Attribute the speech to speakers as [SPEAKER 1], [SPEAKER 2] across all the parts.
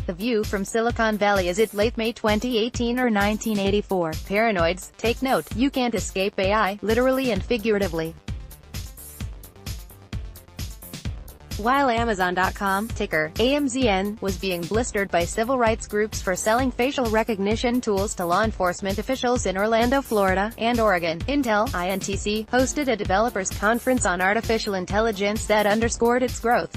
[SPEAKER 1] The View from Silicon Valley. Is it late May 2018 or 1984? Paranoids, take note, you can't escape AI, literally and figuratively. While Amazon.com, ticker AMZN, was being blistered by civil rights groups for selling facial recognition tools to law enforcement officials in Orlando, Florida, and Oregon, Intel, INTC, hosted a developers conference on artificial intelligence that underscored its growth.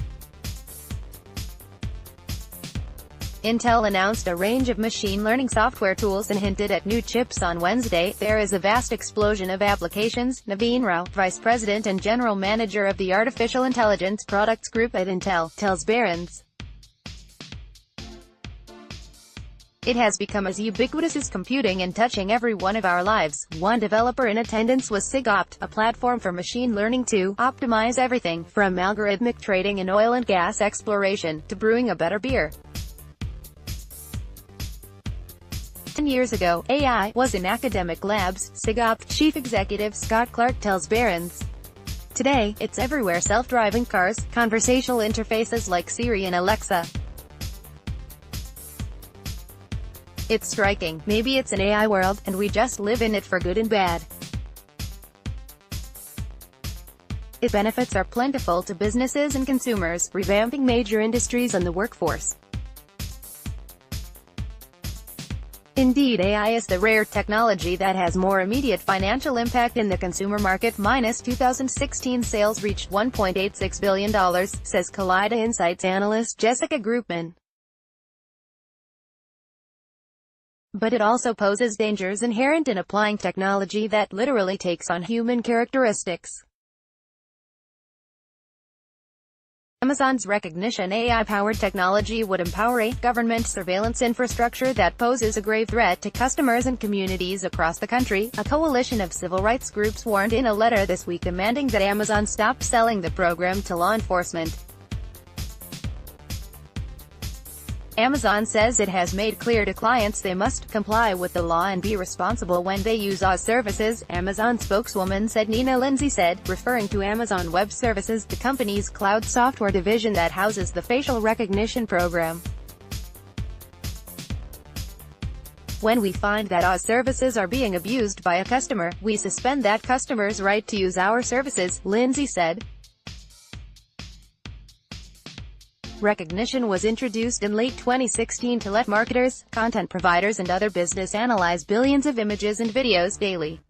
[SPEAKER 1] Intel announced a range of machine learning software tools and hinted at new chips on Wednesday. There is a vast explosion of applications, Naveen Rao, vice president and general manager of the Artificial Intelligence Products Group at Intel, tells Barron's. It has become as ubiquitous as computing and touching every one of our lives. One developer in attendance was SigOpt, a platform for machine learning to optimize everything, from algorithmic trading in oil and gas exploration, to brewing a better beer. 10 years ago, AI was in academic labs, SigOpt chief executive Scott Clark tells Barron's. Today, it's everywhere: self-driving cars, conversational interfaces like Siri and Alexa. It's striking. Maybe it's an AI world, and we just live in it for good and bad. Its benefits are plentiful to businesses and consumers, revamping major industries and the workforce. Indeed, AI is the rare technology that has more immediate financial impact in the consumer market. 2016 sales reached $1.86 billion, says Kaleida Insights analyst Jessica Groupman. But it also poses dangers inherent in applying technology that literally takes on human characteristics. Amazon's recognition AI-powered technology would empower a government surveillance infrastructure that poses a grave threat to customers and communities across the country, a coalition of civil rights groups warned in a letter this week demanding that Amazon stop selling the program to law enforcement. Amazon says it has made clear to clients they must comply with the law and be responsible when they use Oz services, Amazon spokeswoman said. Nina Lindsay said, referring to Amazon Web Services, the company's cloud software division that houses the facial recognition program. When we find that Oz services are being abused by a customer, we suspend that customer's right to use our services, Lindsay said. Recognition was introduced in late 2016 to let marketers, content providers and other business analyze billions of images and videos daily.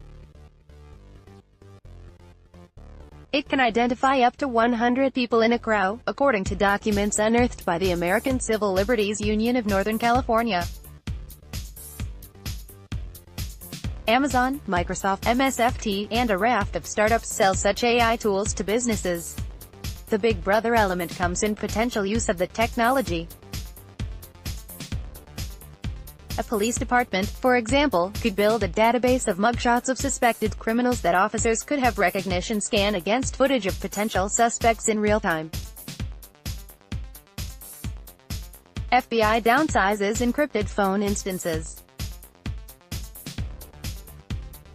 [SPEAKER 1] It can identify up to 100 people in a crowd, according to documents unearthed by the American Civil Liberties Union of Northern California. Amazon, Microsoft, MSFT, and a raft of startups sell such AI tools to businesses. The Big Brother element comes in potential use of the technology. A police department, for example, could build a database of mugshots of suspected criminals that officers could have recognition scan against footage of potential suspects in real time. FBI downsizes encrypted phone instances.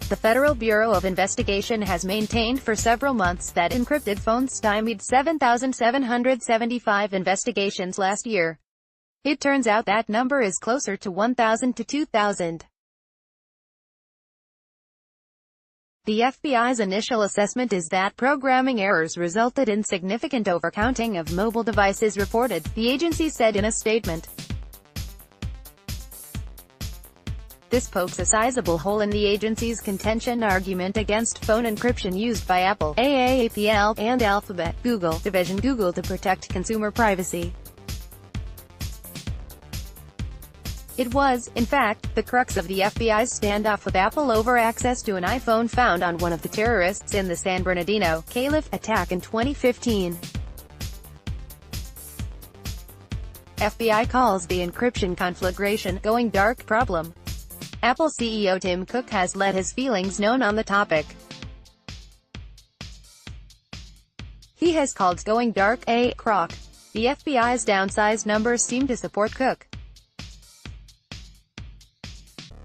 [SPEAKER 1] The Federal Bureau of Investigation has maintained for several months that encrypted phones stymied 7,775 investigations last year. It turns out that number is closer to 1,000 to 2,000. The FBI's initial assessment is that programming errors resulted in significant overcounting of mobile devices reported, the agency said in a statement. This pokes a sizable hole in the agency's contention argument against phone encryption used by Apple, AAPL, and Alphabet, Google, division Google to protect consumer privacy. It was, in fact, the crux of the FBI's standoff with Apple over access to an iPhone found on one of the terrorists in the San Bernardino, Calif, attack in 2015. FBI calls the encryption conflagration going dark problem. Apple CEO Tim Cook has let his feelings known on the topic. He has called going dark a crock. The FBI's downsized numbers seem to support Cook.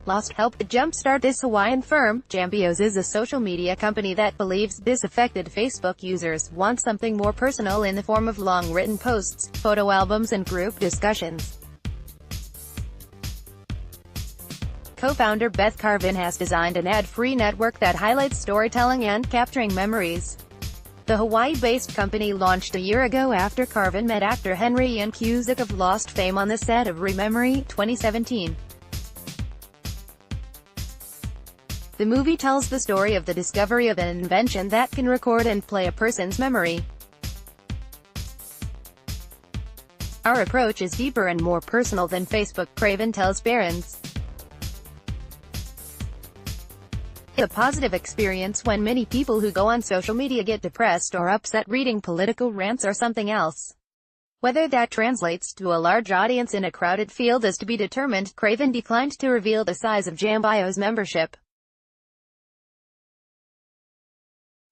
[SPEAKER 1] Lost helped jumpstart this Hawaiian firm. Jambios is a social media company that believes disaffected Facebook users want something more personal in the form of long written posts, photo albums and group discussions. co-founder Beth Carvin has designed an ad-free network that highlights storytelling and capturing memories. The Hawaii-based company launched a year ago after Carvin met actor Henry Ian Cusick of Lost fame on the set of Rememory, 2017. The movie tells the story of the discovery of an invention that can record and play a person's memory. Our approach is deeper and more personal than Facebook, Carvin tells Barron's. It's a positive experience when many people who go on social media get depressed or upset reading political rants or something else. Whether that translates to a large audience in a crowded field is to be determined. Carvin declined to reveal the size of Jambio's membership.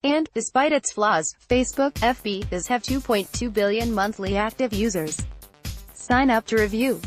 [SPEAKER 1] And, despite its flaws, Facebook, FB, does have 2.2 billion monthly active users. Sign up to review.